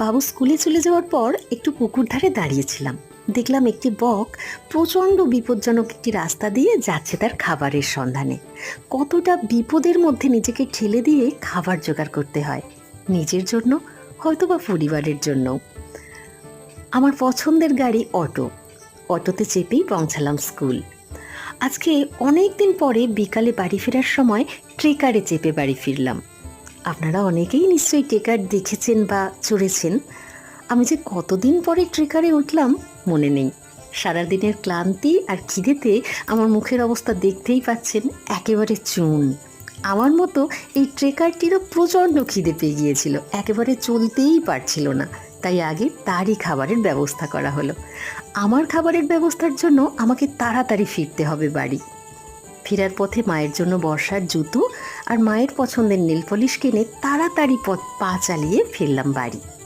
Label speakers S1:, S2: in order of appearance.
S1: বাবু স্কুলে চলে যাওয়ার পর একটু পুকুর ধারে দাঁড়িয়েছিলাম। দেখলাম একটি বক প্রচণ্ড বিপজ্জনক একটি রাস্তা দিয়ে যাচ্ছে তার খাবারের সন্ধানে। কতটা বিপদের মধ্যে নিজেকে ঠেলে দিয়ে খাবার জোগাড় করতে হয়, নিজের জন্য হয়তো বা পরিবারের জন্য। আমার পছন্দের গাড়ি অটো। অটোতে চেপেই পৌঁছালাম স্কুল। আজকে অনেক দিন পরে বিকালে বাড়ি ফেরার সময় ট্রেকারে চেপে বাড়ি ফিরলাম। আপনারা অনেকেই নিশ্চয়ই ট্রেকার দেখেছেন বা চড়েছেন। আমি যে কতদিন পরে ট্রেকারে উঠলাম মনে নেই। সারাদিনের ক্লান্তি আর খিদেতে আমার মুখের অবস্থা দেখতেই পাচ্ছেন, একেবারে চুন। আমার মতো এই ট্রেকারটিরও প্রচণ্ড খিদে পেয়ে গিয়েছিল, একেবারে চলতেই পারছিল না। তাই আগে তারই খাবারের ব্যবস্থা করা হলো। আমার খাবারের ব্যবস্থার জন্য আমাকে তাড়াতাড়ি ফিরতে হবে বাড়ি। ফেরার পথে মায়ের জন্য বর্ষার জুতো আর মায়ের পছন্দের নেল পলিশ কিনে তাড়াতাড়ি পা চালিয়ে ফিরলাম বাড়ি।